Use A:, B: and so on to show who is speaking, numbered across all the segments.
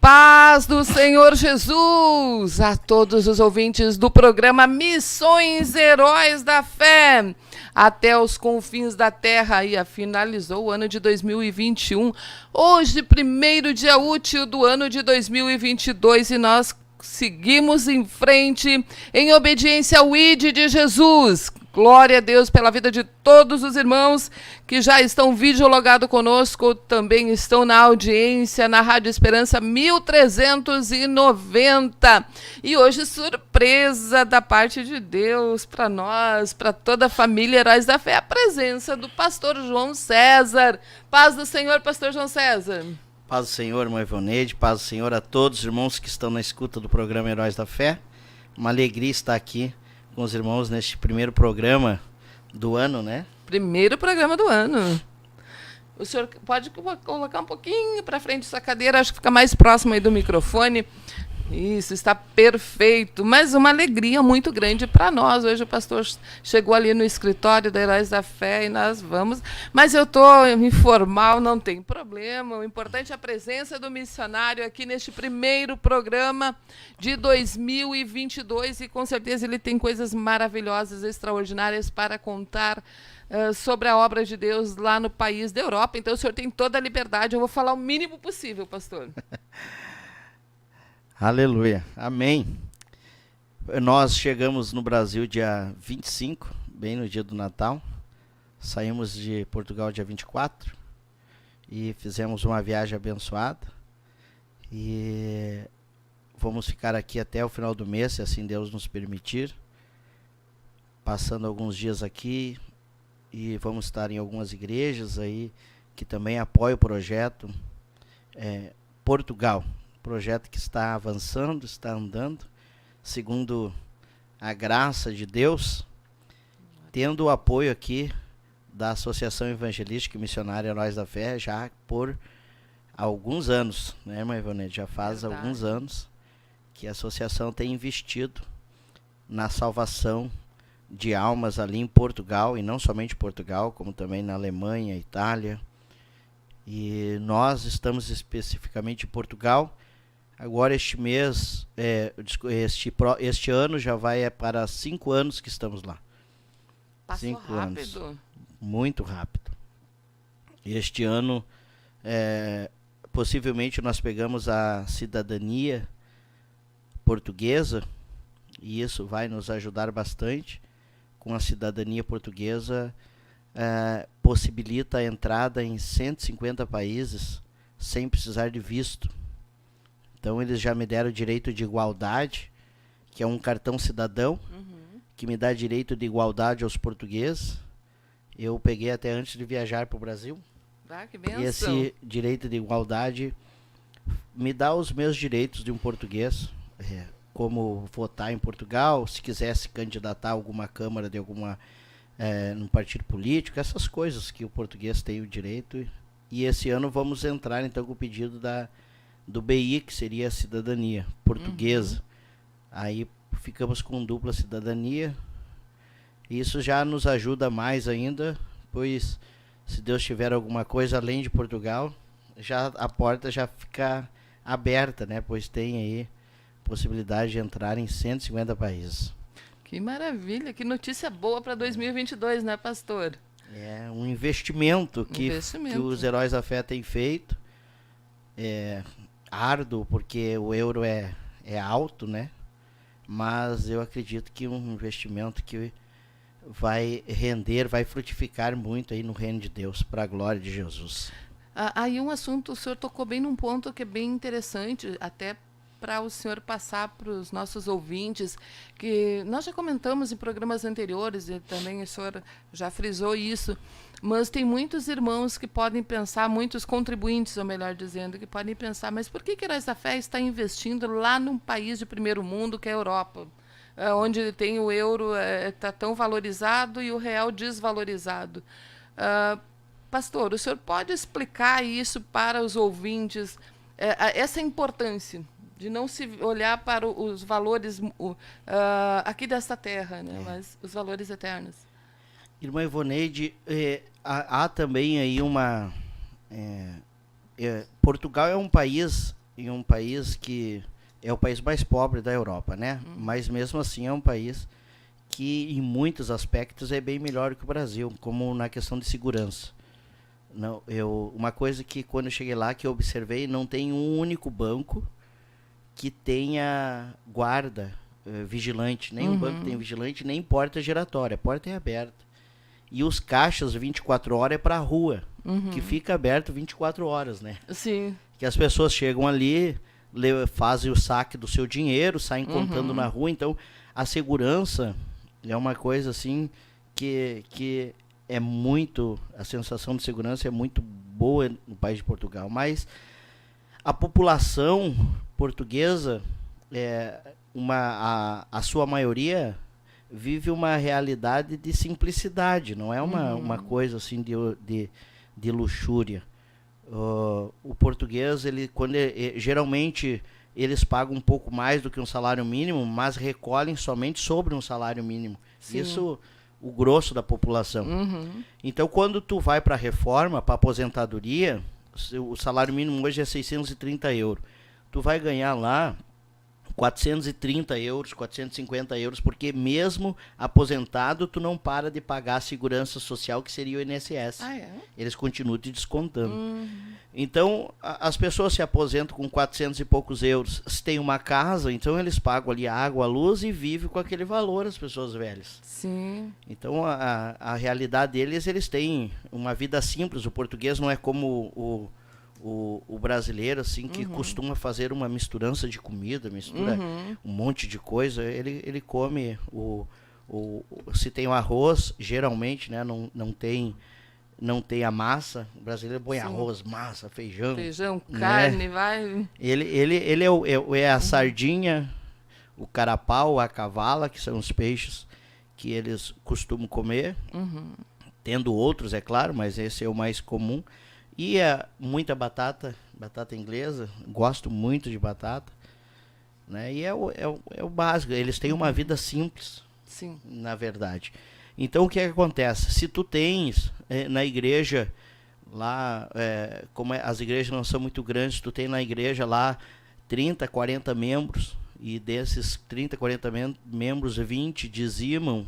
A: paz do Senhor Jesus a todos os ouvintes do programa Missões Heróis da Fé, até os confins da terra. E finalizou o ano de 2021, hoje, primeiro dia útil do ano de 2022, e nós seguimos em frente em obediência ao ID de Jesus. Glória a Deus pela vida de todos os irmãos que já estão videologados conosco, também estão na audiência, na Rádio Esperança 1390. E hoje, surpresa da parte de Deus para nós, para toda a família Heróis da Fé, a presença do pastor João César. Paz do Senhor, pastor João César.
B: Paz do Senhor, irmã Ivoneide, paz do Senhor a todos os irmãos que estão na escuta do programa Heróis da Fé. Uma alegria estar aqui com os irmãos neste primeiro programa do ano, né?
A: Primeiro programa do ano. O senhor pode colocar um pouquinho para frente essa cadeira, acho que fica mais próximo aí do microfone. Isso, está perfeito. Mas uma alegria muito grande para nós. Hoje o pastor chegou ali no escritório da Heróis da Fé e nós vamos. Mas eu estou informal, não tem problema. O importante é a presença do missionário aqui neste primeiro programa de 2022. E com certeza ele tem coisas maravilhosas, extraordinárias para contar sobre a obra de Deus lá no país da Europa. Então o senhor tem toda a liberdade. Eu vou falar o mínimo possível, pastor.
B: Aleluia, amém. Nós chegamos no Brasil dia 25, bem no dia do Natal. Saímos de Portugal dia 24 e fizemos uma viagem abençoada. E vamos ficar aqui até o final do mês, se assim Deus nos permitir. Passando alguns dias aqui e vamos estar em algumas igrejas aí que também apoiam o projeto Portugal. Projeto que está avançando, está andando, segundo a graça de Deus, tendo o apoio aqui da Associação Evangelística e Missionária Heróis da Fé já por alguns anos, né, irmã Ivoneide? Já faz alguns anos que a associação tem investido na salvação de almas ali em Portugal, e não somente Portugal, como também na Alemanha, Itália. E nós estamos especificamente em Portugal. Agora este mês, este ano já vai para 5 anos que estamos lá.
A: Passou
B: 5
A: rápido.
B: anos. Muito rápido. Este ano, possivelmente nós pegamos a cidadania portuguesa, e isso vai nos ajudar bastante. Com a cidadania portuguesa, possibilita a entrada em 150 países sem precisar de visto. Então eles já me deram o direito de igualdade, que é um cartão cidadão, que me dá direito de igualdade aos portugueses. Eu peguei até antes de viajar para o Brasil.
A: Que bênção.
B: E esse direito de igualdade me dá os meus direitos de um português, como votar em Portugal, se quiser se candidatar a alguma câmara de alguma num partido político, essas coisas que o português tem o direito. E esse ano vamos entrar então com o pedido do BI, que seria a cidadania portuguesa. Aí ficamos com dupla cidadania. Isso já nos ajuda mais ainda, pois se Deus tiver alguma coisa além de Portugal, já a porta já fica aberta, né? Pois tem aí possibilidade de entrar em 150 países.
A: Que maravilha, que notícia boa para 2022, né, pastor?
B: É um investimento que os Heróis da Fé têm feito. Árduo, porque o euro é alto, né? Mas eu acredito que um investimento que vai render, vai frutificar muito aí no reino de Deus, para a glória de Jesus.
A: Aí um assunto, o senhor tocou bem num ponto que é bem interessante, até para o senhor passar para os nossos ouvintes, que nós já comentamos em programas anteriores, e também o senhor já frisou isso, mas tem muitos irmãos que podem pensar, muitos contribuintes, ou melhor dizendo, que podem pensar, mas por que Heróis da Fé está investindo lá num país de primeiro mundo, que é a Europa, onde tem o euro está tão valorizado e o real desvalorizado? Pastor, o senhor pode explicar isso para os ouvintes, essa importância de não se olhar para os valores aqui desta terra, né? Mas os valores eternos.
B: Irmã Ivoneide, há também aí uma... Portugal é um país em um país que é o país mais pobre da Europa, né? Mas mesmo assim é um país que em muitos aspectos é bem melhor que o Brasil, como na questão de segurança. Não, uma coisa que quando eu cheguei lá que eu observei, não tem um único banco que tenha guarda, vigilante. Nenhum banco tem vigilante, nem porta giratória. A porta é aberta. E os caixas 24 horas é para a rua, que fica aberto 24 horas, né?
A: Sim.
B: Que as pessoas chegam ali, fazem o saque do seu dinheiro, saem contando na rua. Então, a segurança é uma coisa assim que é muito... A sensação de segurança é muito boa no país de Portugal. Mas a população portuguesa, a sua maioria vive uma realidade de simplicidade, não é uma coisa assim de luxúria. O português, geralmente eles pagam um pouco mais do que um salário mínimo, mas recolhem somente sobre um salário mínimo.
A: Sim.
B: Isso, o grosso da população. Então, quando tu vai para a reforma, para a aposentadoria, o salário mínimo hoje é 630 euros. Tu vai ganhar lá 430 euros, 450 euros, porque mesmo aposentado, tu não para de pagar a segurança social, que seria o INSS.
A: Ah, é?
B: Eles continuam te descontando. Então, as pessoas se aposentam com 400 e poucos euros. Se tem uma casa, então eles pagam ali a água, a luz e vivem com aquele valor, as pessoas velhas.
A: Sim.
B: Então, a realidade deles, eles têm uma vida simples. O português não é como o brasileiro, assim, que costuma fazer uma misturança de comida, mistura um monte de coisa. Ele come se tem o arroz, geralmente, né, não tem a massa. O brasileiro põe arroz, massa, feijão.
A: Feijão,
B: né?
A: carne, vai.
B: Ele é a sardinha, o carapau, a cavala, que são os peixes que eles costumam comer. Tendo outros, é claro, mas esse é o mais comum. E muita batata inglesa, gosto muito de batata, né? E é o básico, eles têm uma vida simples,
A: Sim.
B: na verdade. Então, o que acontece? Se tu tens na igreja, lá, como as igrejas não são muito grandes, tu tem na igreja lá 30, 40 membros, e desses 30, 40 membros, 20 dizimam,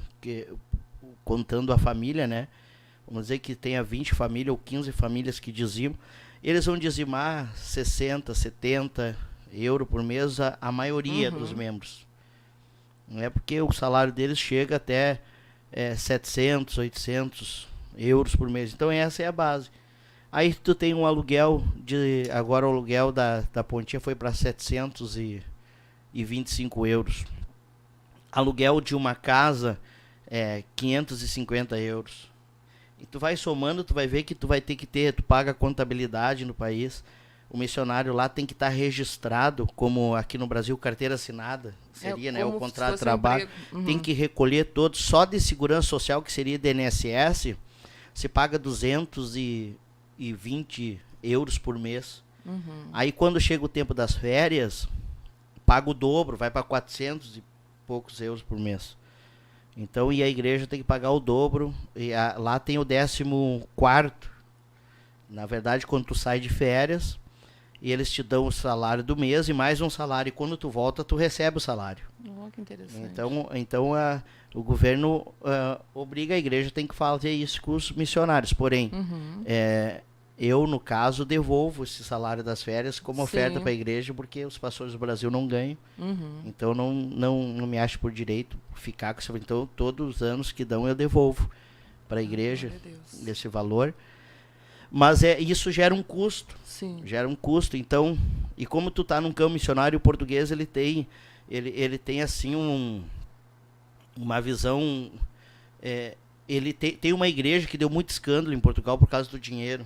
B: contando a família, né? Vamos dizer que tenha 20 famílias ou 15 famílias que dizimam. Eles vão dizimar 60, 70 euros por mês a maioria dos membros. Não é porque o salário deles chega até 700, 800 euros por mês. Então essa é a base. Aí tu tem um aluguel, agora o aluguel da Pontinha foi para 725 euros. Aluguel de uma casa 550 euros. E tu vai somando, tu vai ver que tu vai ter que tu paga contabilidade no país. O missionário lá tem que estar registrado, como aqui no Brasil, carteira assinada, seria, né, o contrato de trabalho. Tem que recolher todos, só de segurança social, que seria de INSS, se paga 220 euros por mês. Aí quando chega o tempo das férias, paga o dobro, vai para 400 e poucos euros por mês. Então, e a igreja tem que pagar o dobro. E lá tem o 14º. Na verdade, quando tu sai de férias, e eles te dão o salário do mês e mais um salário. E quando tu volta, tu recebe o salário.
A: Oh, que interessante.
B: Então o governo obriga a igreja, tem que fazer isso com os missionários. Porém, eu, no caso, devolvo esse salário das férias como oferta para a igreja, porque os pastores do Brasil não ganham. Então, não me acho por direito ficar com isso. Então, todos os anos que dão, eu devolvo para a igreja esse valor. Mas isso gera um custo.
A: Sim.
B: Gera um custo. Então, e como tu tá num campo missionário, o português, ele tem assim, uma visão... ele tem uma igreja que deu muito escândalo em Portugal por causa do dinheiro.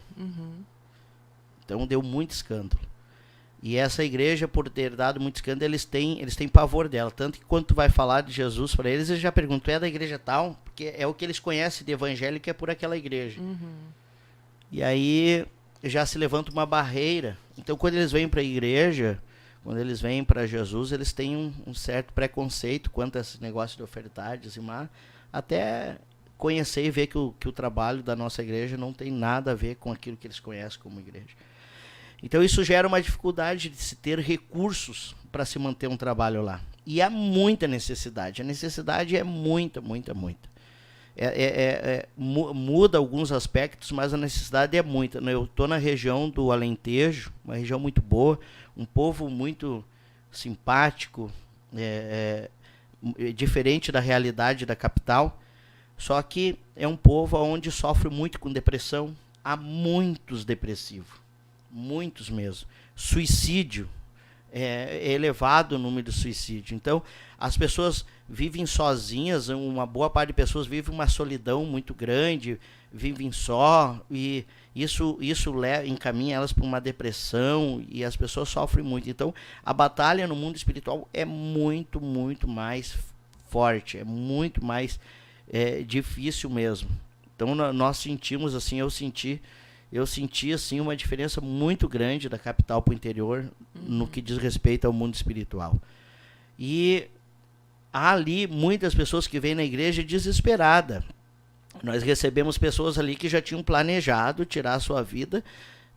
B: Então deu muito escândalo. E essa igreja, por ter dado muito escândalo, eles têm pavor dela. Tanto que quando tu vai falar de Jesus para eles já perguntam, tu é da igreja tal? Porque é o que eles conhecem de evangélico, é por aquela igreja. E aí já se levanta uma barreira. Então quando eles vêm para a igreja, quando eles vêm para Jesus, eles têm um certo preconceito quanto a esse negócio de ofertar, dizimar, até conhecer e ver que o trabalho da nossa igreja não tem nada a ver com aquilo que eles conhecem como igreja. Então isso gera uma dificuldade de se ter recursos para se manter um trabalho lá. E há muita necessidade. A necessidade é muita, muita, muita. Muda alguns aspectos, mas a necessidade é muita. Eu estou na região do Alentejo, uma região muito boa, um povo muito simpático, diferente da realidade da capital, só que é um povo onde sofre muito com depressão. Há muitos depressivos, muitos mesmo. Suicídio, é elevado o número de suicídio. Então, as pessoas vivem sozinhas, uma boa parte de pessoas vive uma solidão muito grande, vivem só, e isso encaminha elas para uma depressão, e as pessoas sofrem muito. Então, a batalha no mundo espiritual é muito, muito mais forte, é muito mais difícil mesmo. Então, nós sentimos assim, eu senti assim uma diferença muito grande da capital para o interior no que diz respeito ao mundo espiritual. E há ali muitas pessoas que vêm na igreja desesperada. Nós recebemos pessoas ali que já tinham planejado tirar a sua vida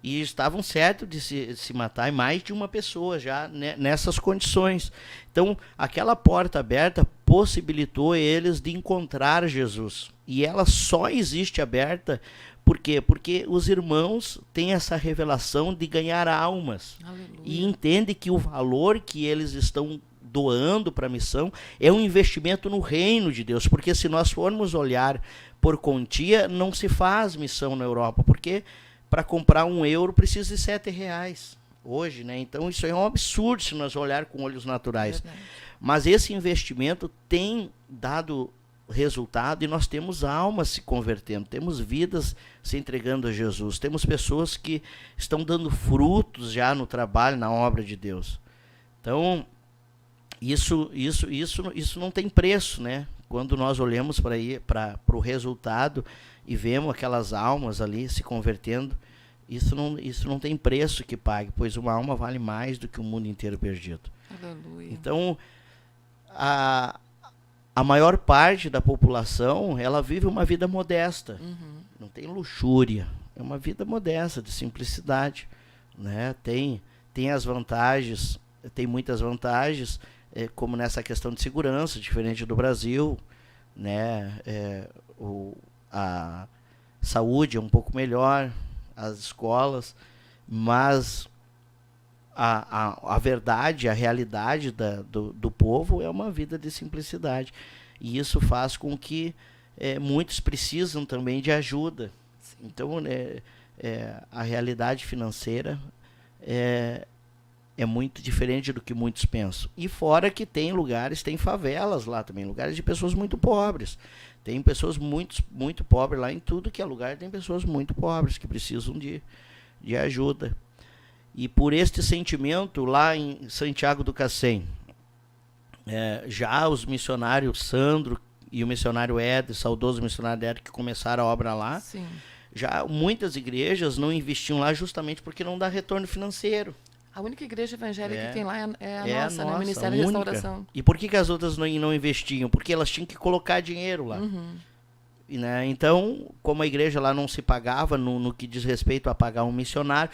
B: e estavam certos de se matar, e mais de uma pessoa já nessas condições. Então, aquela porta aberta possibilitou eles de encontrar Jesus. E ela só existe aberta, por quê? Porque os irmãos têm essa revelação de ganhar almas. Aleluia. E entendem que o valor que eles estão doando para a missão é um investimento no reino de Deus. Porque se nós formos olhar por quantia, não se faz missão na Europa, porque para comprar €1 precisa de R$7 hoje, né? Então isso é um absurdo se nós olhar com olhos naturais. Verdade. Mas esse investimento tem dado resultado, e nós temos almas se convertendo, temos vidas se entregando a Jesus, temos pessoas que estão dando frutos já no trabalho, na obra de Deus. Então, isso não tem preço, né? Quando nós olhamos para o resultado e vemos aquelas almas ali se convertendo, isso não tem preço que pague, pois uma alma vale mais do que o mundo inteiro perdido. Aleluia. Então, a maior parte da população, ela vive uma vida modesta. Não tem luxúria. É uma vida modesta, de simplicidade, né? Tem as vantagens, tem muitas vantagens, como nessa questão de segurança, diferente do Brasil, né? A saúde é um pouco melhor, as escolas, mas a verdade, a realidade do povo é uma vida de simplicidade. E isso faz com que muitos precisam também de ajuda. Sim. Então, a realidade financeira é muito diferente do que muitos pensam. E fora que tem lugares, tem favelas lá também, lugares de pessoas muito pobres. Tem pessoas muito pobres lá, em tudo que é lugar tem pessoas muito pobres que precisam de ajuda. E por este sentimento, lá em Santiago do Cacém, já os missionários Sandro e o missionário Éder, saudoso missionário Éder, que começaram a obra lá, sim, já muitas igrejas não investiam lá justamente porque não dá retorno financeiro.
A: A única igreja evangélica que tem lá é a nossa, né? O Ministério da Restauração.
B: E por que as outras não investiam? Porque elas tinham que colocar dinheiro lá. E, né? Então, como a igreja lá não se pagava no que diz respeito a pagar um missionário,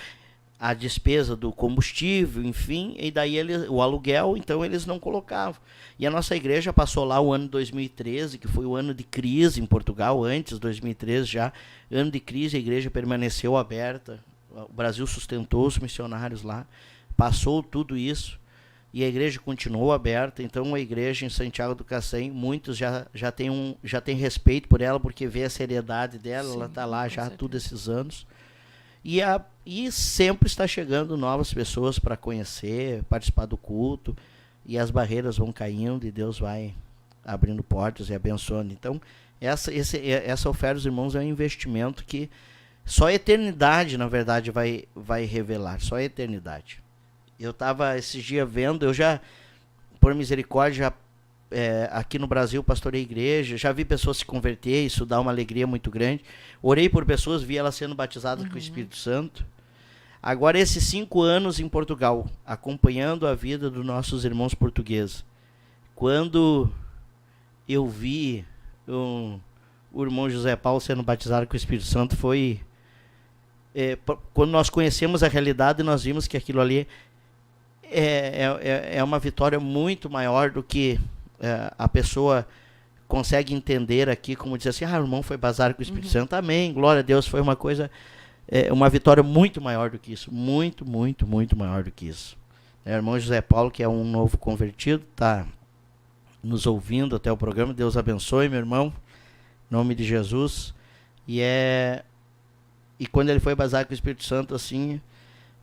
B: a despesa do combustível, enfim, e daí o aluguel, então eles não colocavam. E a nossa igreja passou lá o ano 2013, que foi o ano de crise em Portugal, antes de 2013 já, ano de crise, a igreja permaneceu aberta, o Brasil sustentou os missionários lá, passou tudo isso, e a igreja continuou aberta. Então a igreja em Santiago do Cacém, muitos já têm respeito por ela, porque vê a seriedade dela. Sim, ela está lá já há todos esses anos. E sempre está chegando novas pessoas para conhecer, participar do culto, e as barreiras vão caindo e Deus vai abrindo portas e abençoando. Então, essa oferta dos irmãos é um investimento que só a eternidade, na verdade, vai revelar, só a eternidade. Eu estava esses dias vendo, eu já, por misericórdia, aqui no Brasil pastorei igreja, já vi pessoas se converter, isso dá uma alegria muito grande. Orei por pessoas, vi elas sendo batizadas com o Espírito Santo. Agora, esses 5 anos em Portugal, acompanhando a vida dos nossos irmãos portugueses, quando eu vi o irmão José Paulo sendo batizado com o Espírito Santo, foi quando nós conhecemos a realidade, nós vimos que aquilo ali é uma vitória muito maior do que a pessoa consegue entender aqui, como dizer assim, o irmão foi bazar com o Espírito Santo, amém, glória a Deus, foi uma coisa, uma vitória muito maior do que isso, muito, muito, muito maior do que isso. O irmão José Paulo, que é um novo convertido, está nos ouvindo até o programa, Deus abençoe, meu irmão, em nome de Jesus, e quando ele foi bazar com o Espírito Santo, assim,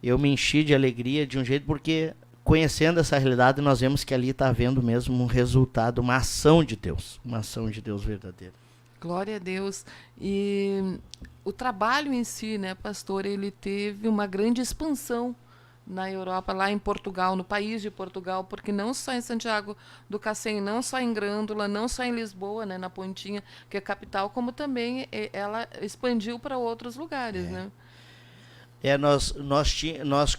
B: eu me enchi de alegria de um jeito, porque conhecendo essa realidade, nós vemos que ali está havendo mesmo um resultado, uma ação de Deus verdadeira.
A: Glória a Deus. E o trabalho em si, né, pastor, ele teve uma grande expansão na Europa, lá em Portugal, no país de Portugal, porque não só em Santiago do Cacém, não só em Grândola, não só em Lisboa, né, na Pontinha, que é a capital, como também ela expandiu para outros lugares, né?
B: Nós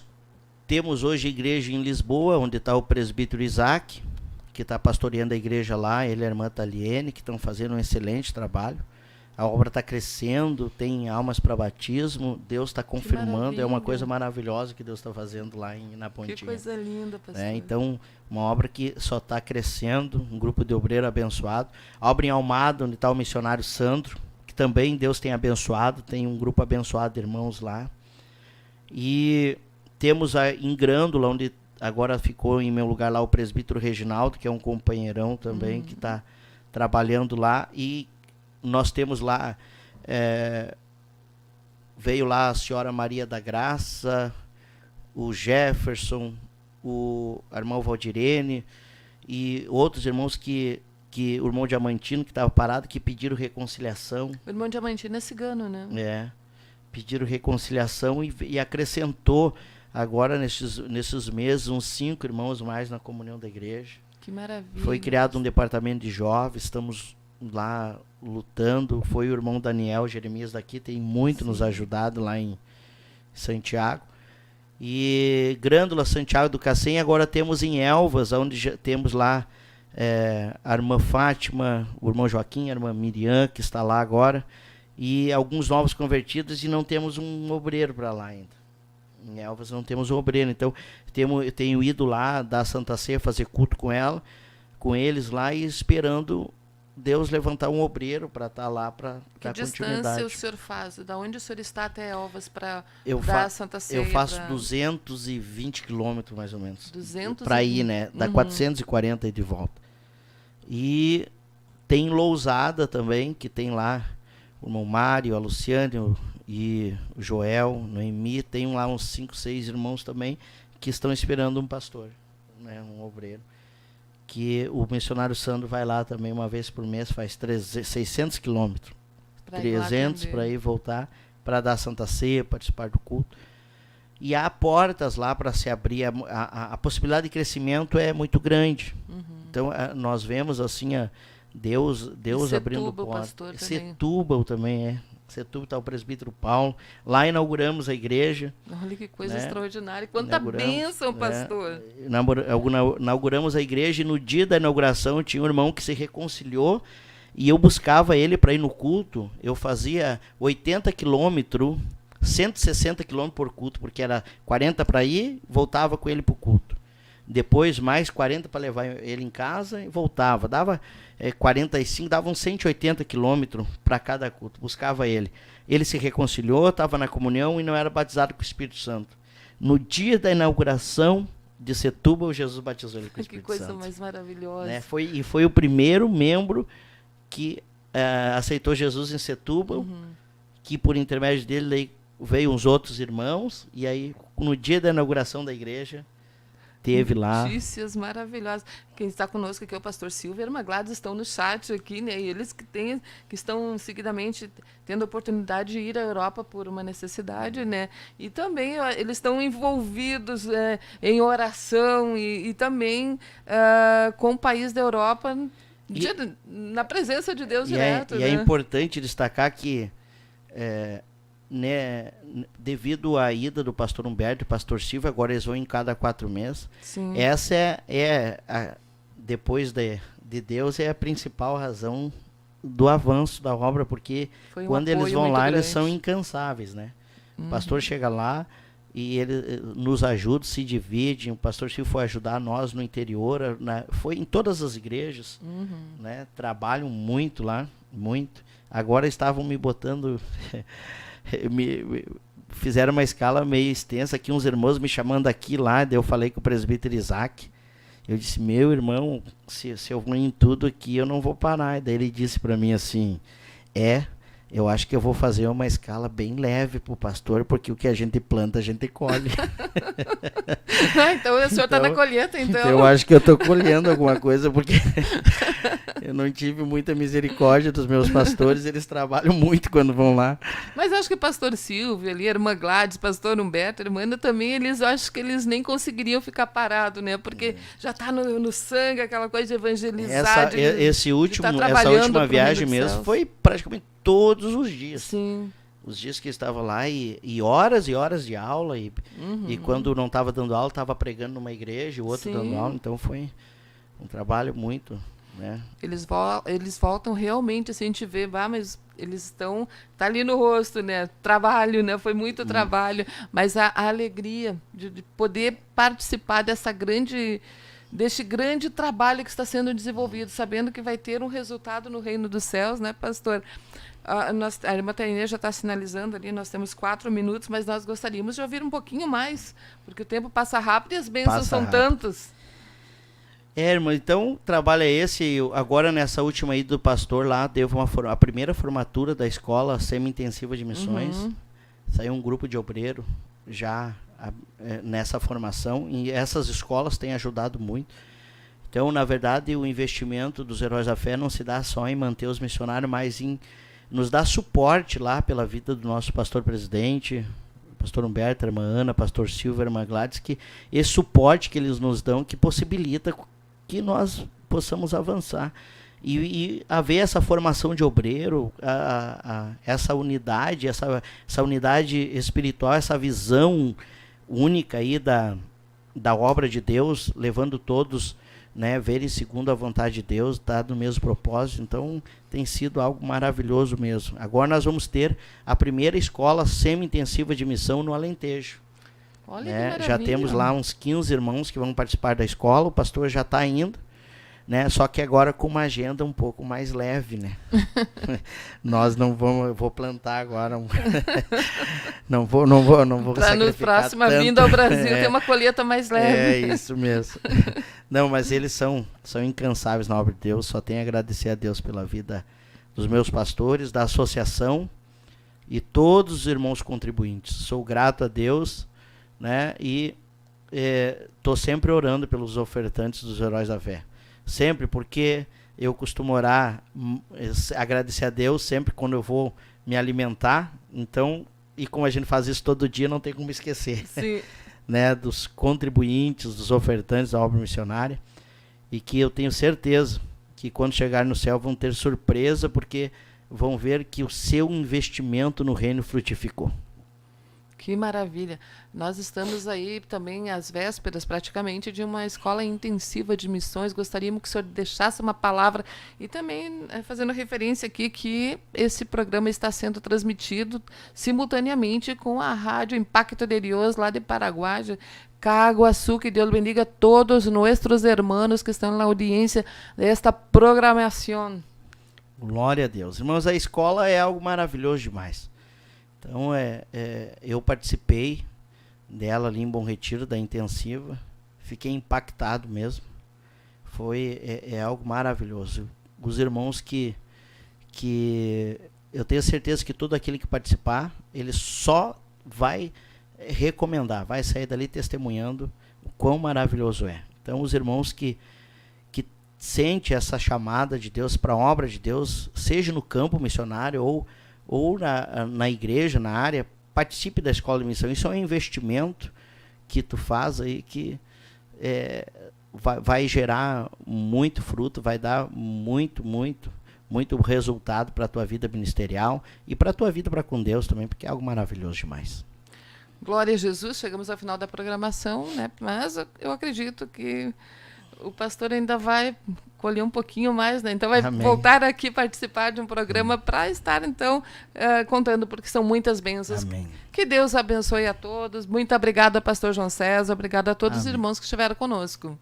B: temos hoje igreja em Lisboa, onde está o presbítero Isaac, que está pastoreando a igreja lá, ele e a irmã Taliene, que estão fazendo um excelente trabalho. A obra está crescendo, tem almas para batismo, Deus está confirmando, é uma coisa maravilhosa que Deus está fazendo lá na Pontinha.
A: Que coisa linda, pastor.
B: Então, uma obra que só está crescendo, um grupo de obreiro abençoado. A obra em Almada, onde está o missionário Sandro, que também Deus tem abençoado, tem um grupo abençoado de irmãos lá. E temos em Grândola, onde agora ficou em meu lugar lá o presbítero Reginaldo, que é um companheirão também, que está trabalhando lá. E nós temos lá, veio lá a senhora Maria da Graça, o Jefferson, o irmão Valdirene e outros irmãos que o irmão Diamantino, que estava parado, que pediram reconciliação.
A: O irmão Diamantino é cigano, né?
B: Pediram reconciliação e acrescentou agora nesses meses uns 5 irmãos mais na comunhão da igreja.
A: Que maravilha.
B: Foi criado um departamento de jovens, estamos lá lutando. Foi o irmão Daniel Jeremias daqui, tem muito nos ajudado lá em Santiago. E Grândola, Santiago do Cacém, agora temos em Elvas, onde já temos lá a irmã Fátima, o irmão Joaquim, a irmã Miriam, que está lá agora, e alguns novos convertidos, e não temos um obreiro para lá ainda. Em Elvas não temos um obreiro, então eu tenho ido lá dar Santa Ceia, fazer culto com eles lá, e esperando Deus levantar um obreiro para estar lá para dar continuidade.
A: Que distância o senhor faz? Da onde o senhor está até Elvas para dar Santa Ceia?
B: Eu faço 220 quilômetros mais ou menos.
A: 200
B: para ir, né? Dá 440 e de volta. E tem Lousada também, que tem lá o irmão Mário, a Luciane e o Joel, Noemi. Tem lá uns 5, 6 irmãos também que estão esperando um pastor, né? Um obreiro. Que o missionário Sandro vai lá também uma vez por mês, faz 600 quilômetros. 300 para ir e voltar, para dar Santa Ceia, participar do culto. E há portas lá para se abrir, a possibilidade de crescimento é muito grande. Então nós vemos assim Deus abrindo portas. Setúbal também Setúbal está o presbítero Paulo. Lá inauguramos a igreja.
A: Olha que coisa extraordinária. Quanta bênção, pastor.
B: Inauguramos a igreja, e no dia da inauguração tinha um irmão que se reconciliou, e eu buscava ele para ir no culto. Eu fazia 80 quilômetros, 160 quilômetros por culto, porque era 40 para ir, voltava com ele para o culto. Depois mais 40 para levar ele em casa e voltava. Dava 45, dava uns 180 quilômetros para cada culto. Buscava ele. Ele se reconciliou, estava na comunhão e não era batizado com o Espírito Santo. No dia da inauguração de Setúbal, Jesus batizou ele com o Espírito Santo.
A: Que coisa mais maravilhosa.
B: Né? Foi o primeiro membro que aceitou Jesus em Setúbal, que por intermédio dele veio uns outros irmãos, e aí no dia da inauguração da igreja, teve lá.
A: Notícias maravilhosas. Quem está conosco aqui é o pastor Silvio e a irmã Gladys, estão no chat aqui, né? E eles que estão seguidamente tendo a oportunidade de ir à Europa por uma necessidade, né? E também eles estão envolvidos em oração e também com o país da Europa na presença de Deus direto.
B: E é importante destacar que né, devido à ida do pastor Humberto e pastor Silvio, agora eles vão em cada 4 meses.
A: Sim.
B: Essa depois de Deus, é a principal razão do avanço da obra, porque quando eles vão lá, eles são incansáveis, né? O pastor chega lá e ele nos ajuda, se divide. O pastor Silvio foi ajudar nós no interior, né? Foi em todas as igrejas, né? Trabalham muito lá, muito. Agora estavam me botando, fizeram uma escala meio extensa aqui, uns irmãos me chamando aqui lá, daí eu falei com o presbítero Isaac. Eu disse, meu irmão, se eu vou em tudo aqui, eu não vou parar. E daí ele disse para mim assim, eu acho que eu vou fazer uma escala bem leve pro pastor, porque o que a gente planta, a gente colhe.
A: Então o senhor está na colheita, então.
B: Eu acho que eu estou colhendo alguma coisa, porque eu não tive muita misericórdia dos meus pastores, eles trabalham muito quando vão lá.
A: Mas eu acho que o pastor Silvio ali, a irmã Gladys, pastor Humberto, a irmã Ana também, eu acho que eles nem conseguiriam ficar parados, né? Porque já está no sangue aquela coisa de evangelizar,
B: essa última viagem mesmo foi praticamente todos os dias.
A: Sim.
B: Os dias que eu estava lá e horas e horas de aula. E quando não estava dando aula, estava pregando numa igreja, o outro dando aula. Então foi um trabalho muito, né? Eles
A: voltam realmente, assim, a gente vê, mas eles estão, tá ali no rosto, né? Trabalho, né? Foi muito trabalho. Mas a alegria de poder participar deste grande trabalho que está sendo desenvolvido, sabendo que vai ter um resultado no reino dos céus, né, pastor? A irmã Tainê já está sinalizando ali, nós temos 4 minutos, mas nós gostaríamos de ouvir um pouquinho mais, porque o tempo passa rápido e as bênçãos são tantas.
B: Irmão, então o trabalho é esse. Agora nessa última aí do pastor lá, teve a primeira formatura da escola semi-intensiva de missões. Saiu um grupo de obreiro já nessa formação, e essas escolas têm ajudado muito. Então, na verdade, o investimento dos Heróis da Fé não se dá só em manter os missionários, mas em nos dar suporte lá pela vida do nosso pastor-presidente, pastor Humberto, irmã Ana, pastor Silvio, irmã Gladys, que esse suporte que eles nos dão, que possibilita que nós possamos avançar. E haver essa formação de obreiro, essa unidade, essa unidade espiritual, essa visão única aí da obra de Deus, levando todos, né, verem segundo a vontade de Deus, tá no mesmo propósito. Então tem sido algo maravilhoso mesmo. Agora nós vamos ter a primeira escola semi-intensiva de missão no Alentejo.
A: Olha, né?
B: Já temos lá uns 15 irmãos que vão participar da escola, o pastor já está indo, né? Só que agora com uma agenda um pouco mais leve, né? Nós não vamos, eu vou plantar agora não vou
A: para no próximo vinda ao Brasil ter uma colheita mais leve.
B: É isso mesmo. Não, mas eles são incansáveis na obra de Deus. Só tenho a agradecer a Deus pela vida dos meus pastores, da associação e todos os irmãos contribuintes. Sou grato a Deus, né? E estou sempre orando pelos ofertantes dos Heróis da Fé. Sempre, porque eu costumo orar, agradecer a Deus sempre quando eu vou me alimentar. Então, e como a gente faz isso todo dia, não tem como esquecer.
A: Sim.
B: Né, dos contribuintes, dos ofertantes da obra missionária. E que eu tenho certeza que quando chegar no céu vão ter surpresa, porque vão ver que o seu investimento no reino frutificou.
A: Que maravilha. Nós estamos aí também às vésperas praticamente de uma escola intensiva de missões. Gostaríamos que o senhor deixasse uma palavra e também fazendo referência aqui que esse programa está sendo transmitido simultaneamente com a Rádio Impacto de Dios lá de Paraguai. Caguaçu, que Deus bendiga a todos nossos irmãos que estão na audiência desta programação.
B: Glória a Deus. Irmãos, a escola é algo maravilhoso demais. Então, eu participei dela ali em Bom Retiro, da intensiva. Fiquei impactado mesmo. É algo maravilhoso. Os irmãos que eu tenho certeza que todo aquele que participar, ele só vai recomendar, vai sair dali testemunhando o quão maravilhoso é. Então, os irmãos que sente essa chamada de Deus para a obra de Deus, seja no campo missionário ou na igreja, na área, participe da escola de missão. Isso é um investimento que tu faz aí que vai gerar muito fruto, vai dar muito resultado para a tua vida ministerial e para a tua vida para com Deus também, porque é algo maravilhoso demais.
A: Glória a Jesus, chegamos ao final da programação, né? Mas eu acredito que o pastor ainda vai colher um pouquinho mais, né? Então vai
B: Amém.
A: voltar aqui participar de um programa para estar, então, contando, porque são muitas bênçãos.
B: Amém.
A: Que Deus abençoe a todos. Muito obrigada, pastor João César. Obrigada a todos os
B: Amém.
A: irmãos que estiveram conosco.